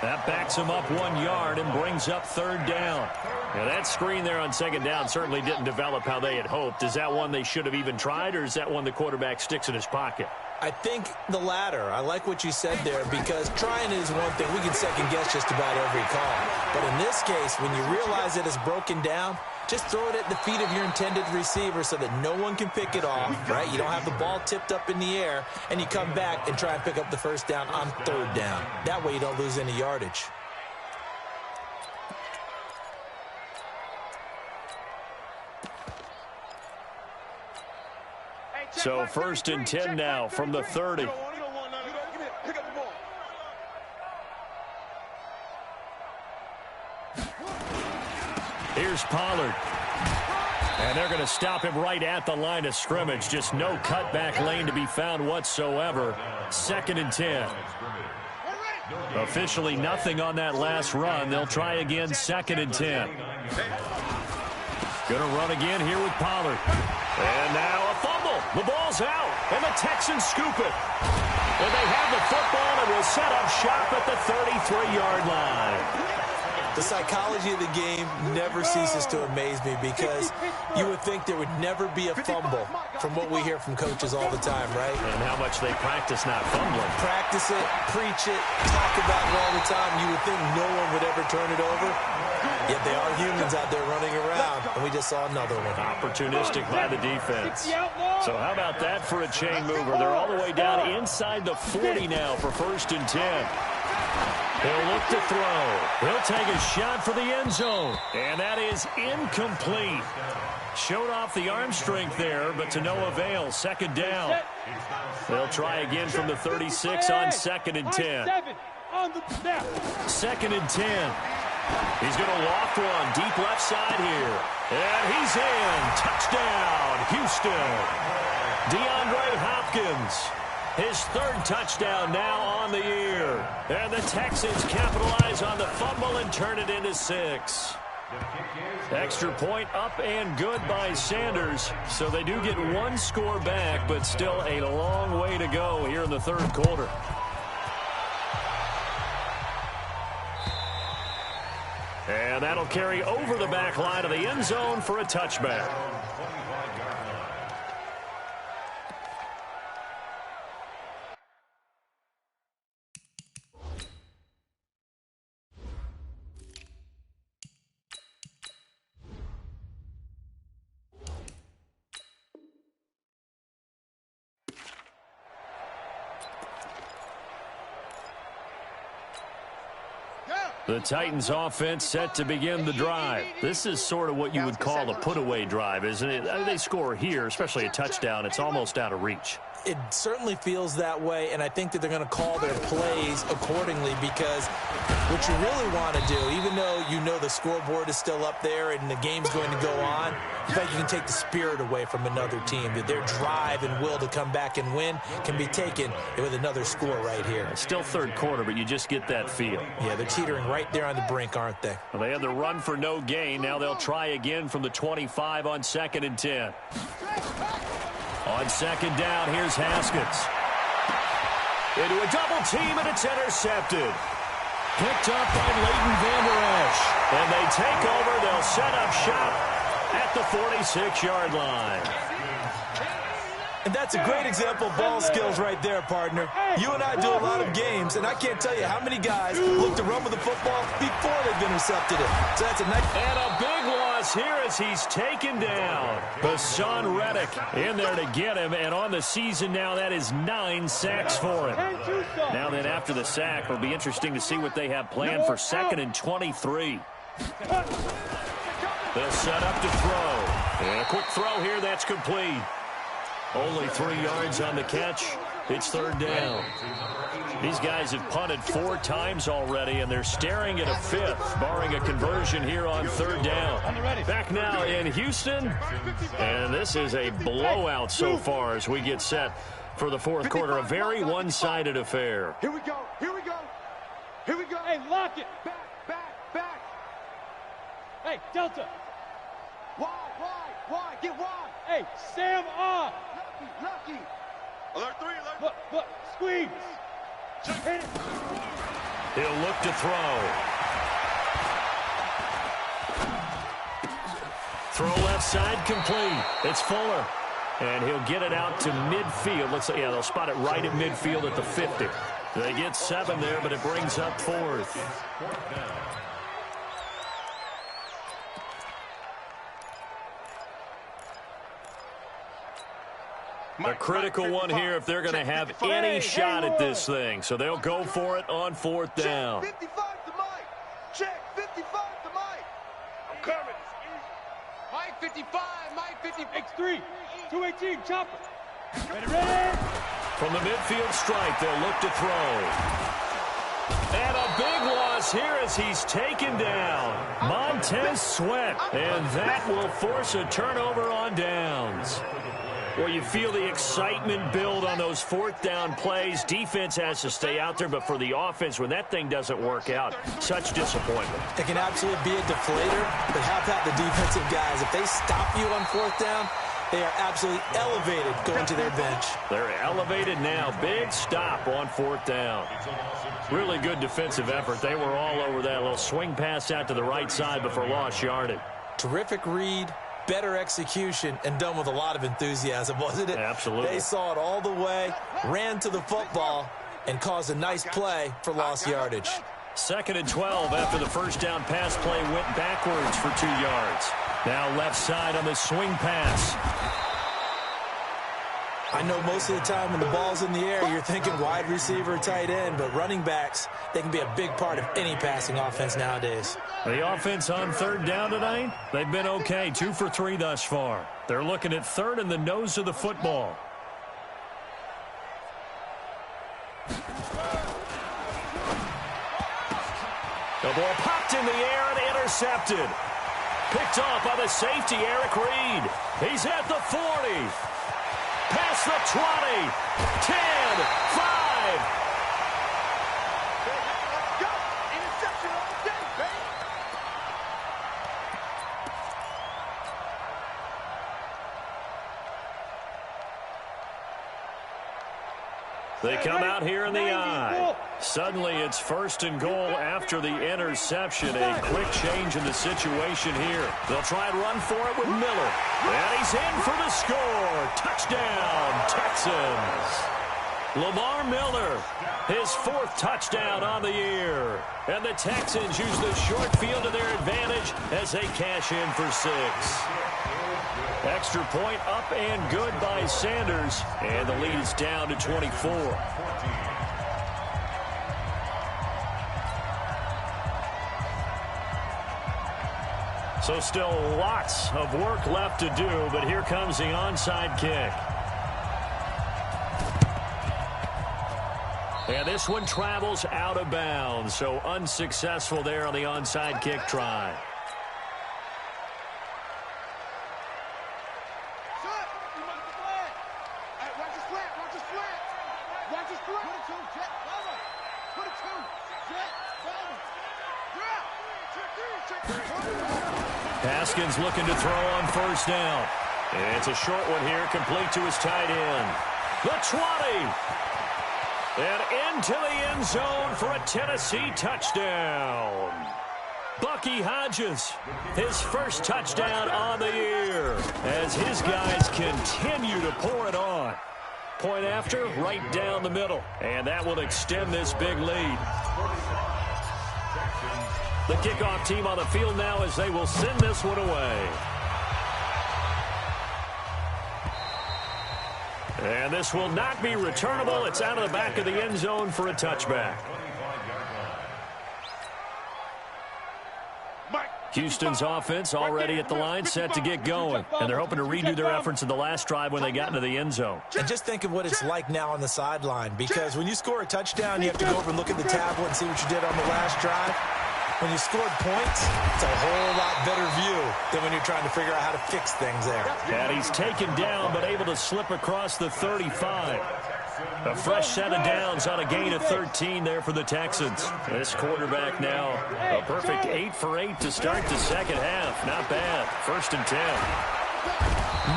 That backs him up 1 yard and brings up 3rd down. Now that screen there on 2nd down certainly didn't develop how they had hoped. Is that one they should have even tried, or is that one the quarterback sticks in his pocket? I think the latter. I like what you said there, because trying is one thing. We can second guess just about every call. But in this case, when you realize it is broken down, just throw it at the feet of your intended receiver so that no one can pick it off, right? You don't have the ball tipped up in the air, and you come back and try and pick up the 1st down on 3rd down. That way you don't lose any yardage. So 1st and 10 now from the 30. Here's Pollard. And they're going to stop him right at the line of scrimmage. Just no cutback lane to be found whatsoever. 2nd and 10. Officially nothing on that last run. They'll try again, 2nd and 10. Going to run again here with Pollard. And now a fumble. The ball's out, and the Texans scoop it. And they have the football and will set up shop at the 33-yard line. The psychology of the game never ceases to amaze me, because you would think there would never be a fumble from what we hear from coaches all the time, right? And how much they practice not fumbling. Practice it, preach it, talk about it all the time. You would think no one would ever turn it over. Yet they are humans out there running around, and we just saw another one. Opportunistic by the defense. So how about that for a chain mover? They're all the way down inside the 40 now for 1st and 10. He'll look to throw. He'll take a shot for the end zone. And that is incomplete. Showed off the arm strength there, but to no avail. 2nd down. They'll try again from the 36 on 2nd and 10. 2nd and 10. He's going to loft one deep left side here. And he's in. Touchdown, Houston. DeAndre Hopkins. His 3rd touchdown now on the year. And the Texans capitalize on the fumble and turn it into 6. Extra point up and good by Sanders. So they do get one score back, but still a long way to go here in the third quarter. And that'll carry over the back line of the end zone for a touchback. The Titans offense set to begin the drive. This is sort of what you would call a put-away drive, isn't it? They score here, especially a touchdown. It's almost out of reach. It certainly feels that way, and I think that they're going to call their plays accordingly because what you really want to do, even though you know the scoreboard is still up there and the game's going to go on, I think you can take the spirit away from another team, that their drive and will to come back and win can be taken with another score right here. It's still third quarter, but you just get that feel. Yeah, they're teetering right there on the brink, aren't they? Well, they had the run for no gain. Now they'll try again from the 25 on 2nd and 10. On 2nd down, here's Haskins. Into a double team, and it's intercepted. Picked up by Leighton Vander Esch. And they take over. They'll set up shop at the 46-yard line. And that's a great example of ball skills right there, partner. You and I do a lot of games, and I can't tell you how many guys look to run with the football before they've intercepted it. So that's a nice... And a big loss here as he's taken down. Hassan Reddick in there to get him, and on the season now, that is 9 sacks for him. Now then, after the sack, it'll be interesting to see what they have planned for 2nd and 23. They'll set up to throw. And a quick throw here, that's complete. Only 3 yards on the catch. It's 3rd down. These guys have punted 4 times already, and they're staring at a 5th, barring a conversion here on 3rd down. Back now in Houston, and this is a blowout so far as we get set for the 4th quarter. A very one-sided affair. Here we go. Here we go. Here we go. Hey, lock it. Back. Hey, Delta. Why? Get wide. Hey, Sam off. Lucky. Alert 3, alert. Look, squeeze. Hit it. He'll look to throw. Throw left side complete. It's Fuller. And he'll get it out to midfield. Looks like, yeah, they'll spot it right at midfield at the 50. They get 7 there, but it brings up 4th. A critical one here if they're going to have any shot at this thing. So they'll go for it on 4th down. Check 55 to Mike. Check 55 to Mike. I'm coming. Mike 55, Mike 50. X3, 218, chopper. Ready. From the midfield stripe, they'll look to throw. And a big loss here as he's taken down. Montez Sweat. And that will force a turnover on downs. Well, you feel the excitement build on those 4th down plays. Defense has to stay out there, but for the offense, when that thing doesn't work out, such disappointment. It can absolutely be a deflator, but how about the defensive guys? If they stop you on 4th down, they are absolutely elevated going to their bench. They're elevated now. Big stop on 4th down. Really good defensive effort. They were all over that little swing pass out to the right side before lost yardage. Terrific read. Better execution, and done with a lot of enthusiasm, wasn't it? Absolutely. They saw it all the way, ran to the football, and caused a nice play for lost yardage. 2nd and 12 after the first down pass play went backwards for 2 yards. Now left side on the swing pass. I know most of the time when the ball's in the air, you're thinking wide receiver, tight end, but running backs, they can be a big part of any passing offense nowadays. The offense on 3rd down tonight, they've been okay, 2 for 3 thus far. They're looking at 3rd and the nose of the football. The ball popped in the air and intercepted. Picked off by the safety, Eric Reed. He's at the 40. Past the 20, 10, 5. They come out here in the I. Suddenly it's 1st and goal after the interception. A quick change in the situation here. They'll try and run for it with Miller. And he's in for the score. Touchdown, Texans. Lamar Miller, his 4th touchdown on the year. And the Texans use the short field to their advantage as they cash in for 6. Extra point up and good by Sanders. And the lead is down to 24. So still lots of work left to do, but here comes the onside kick. And this one travels out of bounds, so unsuccessful there on the onside kick try. Haskins looking to throw on 1st down. It's a short one here, complete to his tight end. The 20. And into the end zone for a Tennessee touchdown. Bucky Hodges, his 1st touchdown on the year as his guys continue to pour it on. Point after, right down the middle. And that will extend this big lead. The kickoff team on the field now as they will send this one away. And this will not be returnable. It's out of the back of the end zone for a touchback. Houston's offense already at the line, set to get going. And they're hoping to redo their efforts in the last drive when they got into the end zone. And just think of what it's like now on the sideline, because when you score a touchdown, you have to go over and look at the tablet and see what you did on the last drive. When you scored points, it's a whole lot better view than when you're trying to figure out how to fix things there. And he's taken down but able to slip across the 35. A fresh set of downs on a gain of 13 there for the Texans. This quarterback now a perfect 8 for 8 to start the second half. Not bad. 1st and 10.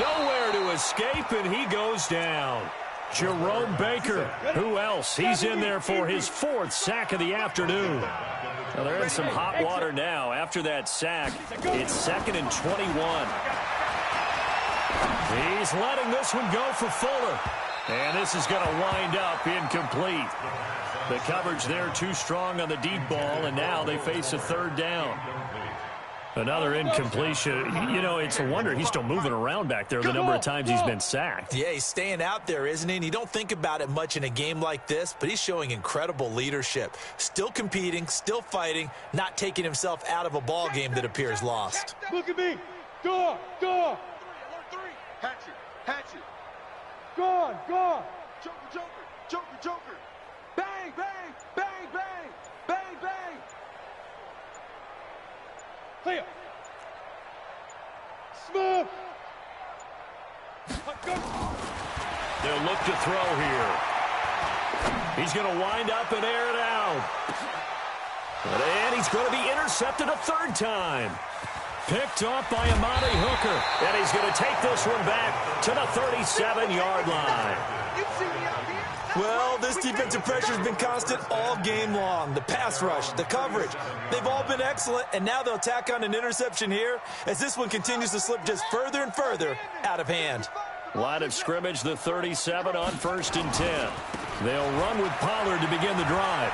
Nowhere to escape, and he goes down. Jerome Baker. Who else? He's in there for his 4th sack of the afternoon. Well, they're in some hot water now. After that sack, it's 2nd and 21. He's letting this one go for Fuller. And this is going to wind up incomplete. The coverage there too strong on the deep ball, and now they face a 3rd down. Another incompletion. You know, it's a wonder he's still moving around back there the number of times he's been sacked. Yeah, he's staying out there, isn't he? And you don't think about it much in a game like this, but he's showing incredible leadership. Still competing, still fighting, not taking himself out of a ball game that appears lost. Look at me. Door. Hatchet. Gone. Joker. Bang, bang, bang, bang, bang, bang. Clear. Smooth. They'll look to throw here. He's going to wind up and air it out. And he's going to be intercepted a 3rd time. Picked off by Amani Hooker. And he's going to take this one back to the 37-yard line. Well, this defensive pressure has been constant all game long. The pass rush, the coverage, they've all been excellent, and now they'll tack on an interception here as this one continues to slip just further and further out of hand. Line of scrimmage, the 37 on 1st and 10. They'll run with Pollard to begin the drive.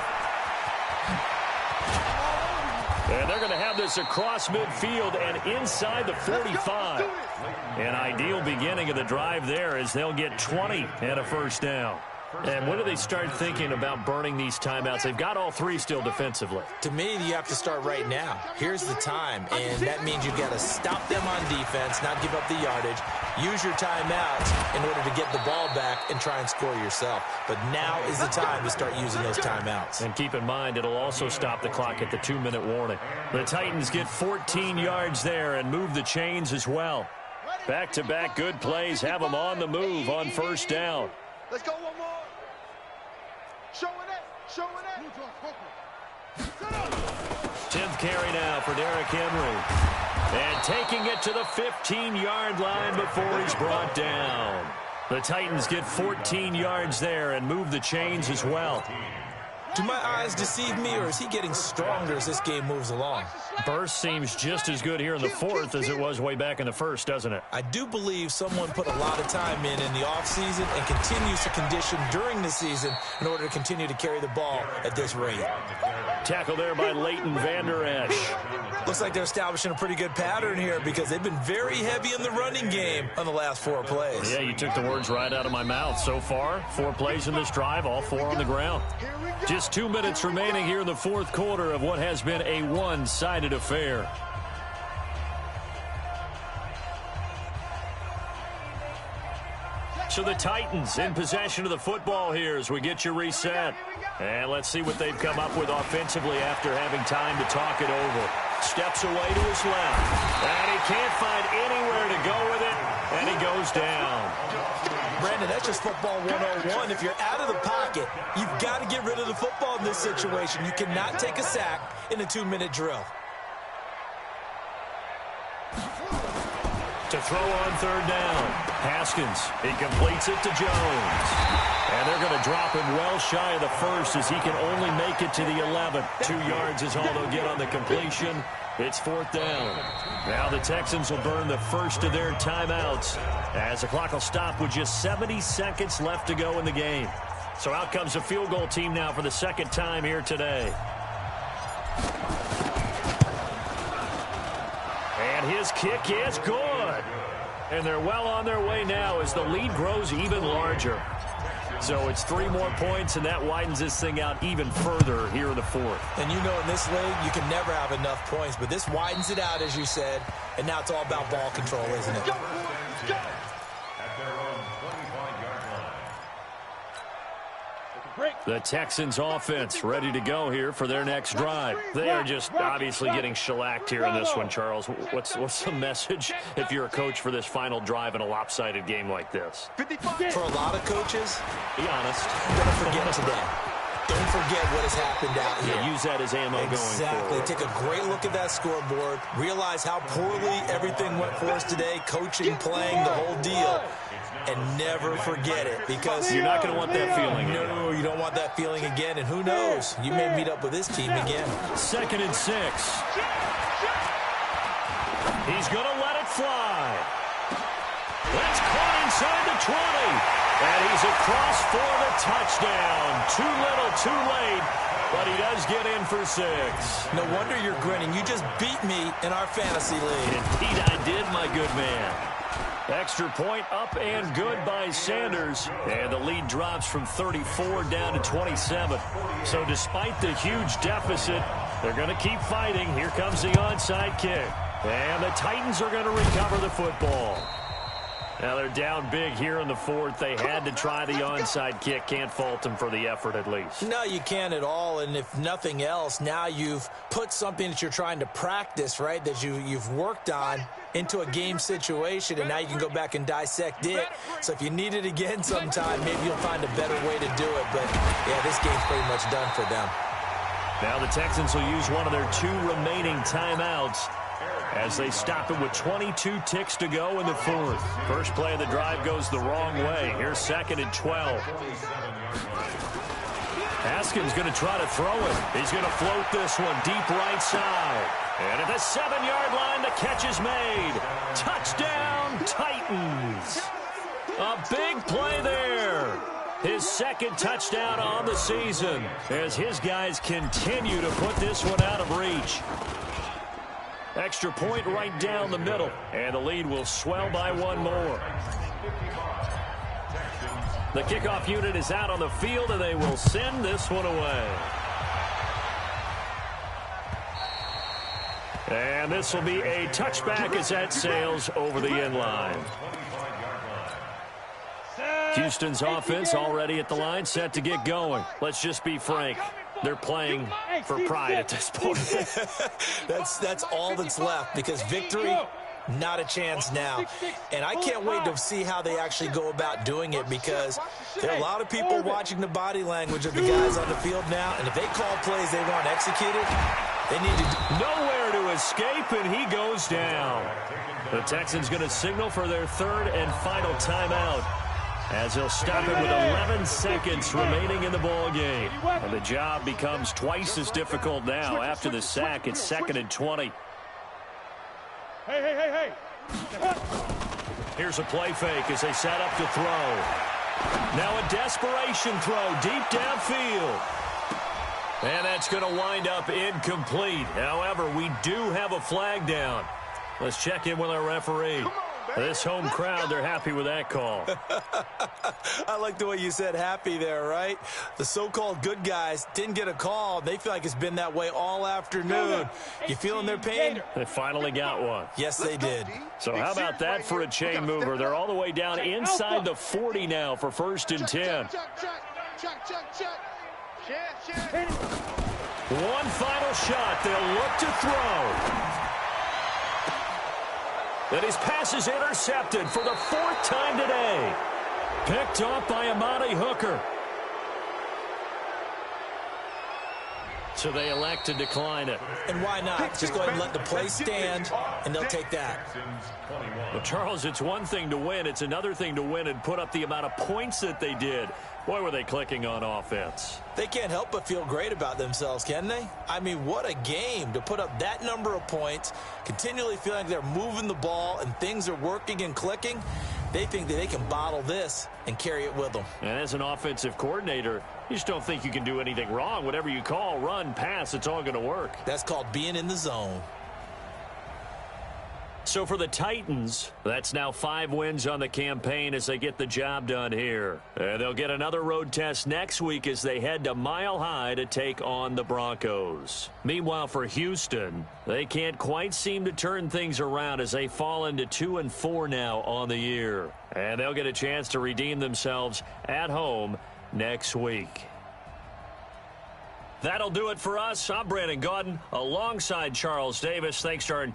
And they're going to have this across midfield and inside the 45. An ideal beginning of the drive there as they'll get 20 and a 1st down. And when do they start thinking about burning these timeouts? They've got all 3 still defensively. To me, you have to start right now. Here's the time, and that means you've got to stop them on defense, not give up the yardage, use your timeouts in order to get the ball back and try and score yourself. But now is the time to start using those timeouts. And keep in mind, it'll also stop the clock at the 2-minute warning. The Titans get 14 yards there and move the chains as well. Back-to-back good plays have them on the move on 1st down. Let's go one more. Showing it. 10th carry now for Derrick Henry. And taking it to the 15-yard line before he's brought down. The Titans get 14 yards there and move the chains as well. Do my eyes deceive me, or is he getting stronger as this game moves along? Burst seems just as good here in the fourth as it was way back in the first, doesn't it? I do believe someone put a lot of time in the offseason and continues to condition during the season in order to continue to carry the ball at this rate. Tackle there by Leighton Vander Esch. Looks like they're establishing a pretty good pattern here because they've been very heavy in the running game on the last 4 plays. Yeah, you took the words right out of my mouth. So far, 4 plays in this drive, all 4 on the ground. Just 2 minutes remaining here in the fourth quarter of what has been a one-sided affair. So the Titans in possession of the football here as we get you reset. And let's see what they've come up with offensively after having time to talk it over. Steps away to his left. And he can't find anywhere to go with it. And he goes down. Brandon, that's just football 101. If you're out of the pocket, you've got to get rid of the football in this situation. You cannot take a sack in a 2-minute drill. To throw on third down. Haskins, he completes it to Jones. And they're going to drop him well shy of the first as he can only make it to the 11. 2 yards is all they'll get on the completion. It's fourth down. Now the Texans will burn the first of their timeouts as the clock will stop with just 70 seconds left to go in the game. So out comes the field goal team now for the second time here today. And his kick is good. And they're well on their way now as the lead grows even larger. So it's 3 more points, and that widens this thing out even further here in the fourth. And you know in this league, you can never have enough points, but this widens it out, as you said, and now it's all about ball control, isn't it? The Texans offense ready to go here for their next drive. They are just obviously getting shellacked here in this one, Charles. What's the message if you're a coach for this final drive in a lopsided game like this? For a lot of coaches, be honest, don't forget today. Don't forget what has happened out here. Yeah, use that as ammo going forward. Take a great look at that scoreboard. Realize how poorly everything went for us today, coaching, playing, the whole deal. And never forget it, because you're not going to want that feeling. No, you don't want that feeling again. And who knows? You may meet up with this team again. 2nd and 6. He's going to let it fly. That's caught inside the 20. And he's across for the touchdown. Too little, too late. But he does get in for 6. No wonder you're grinning. You just beat me in our fantasy league. Indeed I did, my good man. Extra point up and good by Sanders. And the lead drops from 34 down to 27. So despite the huge deficit, they're going to keep fighting. Here comes the onside kick. And the Titans are going to recover the football. Now they're down big here in the fourth. They had to try the onside kick. Can't fault them for the effort at least. No, you can't at all. And if nothing else, now you've put something that you're trying to practice, right, that you've worked on into a game situation, and now you can go back and dissect it. So if you need it again sometime, maybe you'll find a better way to do it. But, yeah, this game's pretty much done for them. Now the Texans will use one of their 2 remaining timeouts as they stop it with 22 ticks to go in the fourth. First play of the drive goes the wrong way. Here's 2nd and 12. Haskins going to try to throw it. He's going to float this one deep right side. And at the 7-yard line, the catch is made. Touchdown, Titans. A big play there. His 2nd touchdown on the season as his guys continue to put this one out of reach. Extra point right down the middle, and the lead will swell by 1 more. The kickoff unit is out on the field, and they will send this one away. And this will be a touchback as that sails over the end line. Houston's offense already at the line, set to get going. Let's just be frank. They're playing for pride at this point. That's all that's left, because victory, not a chance now. And I can't wait to see how they actually go about doing it, because there are a lot of people watching the body language of the guys on the field now, and if they call plays they want executed, they need to... Nowhere to escape, and he goes down. The Texans going to signal for their 3rd and final timeout. as he'll stop it with 11 seconds remaining in the ball game. And the job becomes twice as difficult now. After the sack, it's 2nd and 20. Hey. Here's a play fake as they set up to throw. Now a desperation throw deep downfield. And that's going to wind up incomplete. However, we do have a flag down. Let's check in with our referee. This home crowd, they're happy with that call. I like the way you said happy there, right? The so-called good guys didn't get a call. They feel like it's been that way all afternoon. You feeling their pain? They finally got one. Yes, they did. So how about that for a chain mover? They're all the way down inside the 40 now for 1st and 10. One final shot. They'll look to throw. And his pass is intercepted for the 4th time today. Picked off by Amani Hooker. So they elect to decline it. And why not? Just go ahead and let the play stand, and they'll take that. Well, Charles, it's one thing to win. It's another thing to win and put up the amount of points that they did. Boy, were they clicking on offense. They can't help but feel great about themselves, can they? I mean, what a game to put up that number of points, continually feeling like they're moving the ball and things are working and clicking. They think that they can bottle this and carry it with them. And as an offensive coordinator, you just don't think you can do anything wrong. Whatever you call, run, pass, it's all going to work. That's called being in the zone. So for the Titans, that's now 5 wins on the campaign as they get the job done here. And they'll get another road test next week as they head to Mile High to take on the Broncos. Meanwhile, for Houston, they can't quite seem to turn things around as they fall into 2-4 now on the year. And they'll get a chance to redeem themselves at home next week. That'll do it for us. I'm Brandon Gaudin alongside Charles Davis. Thanks to our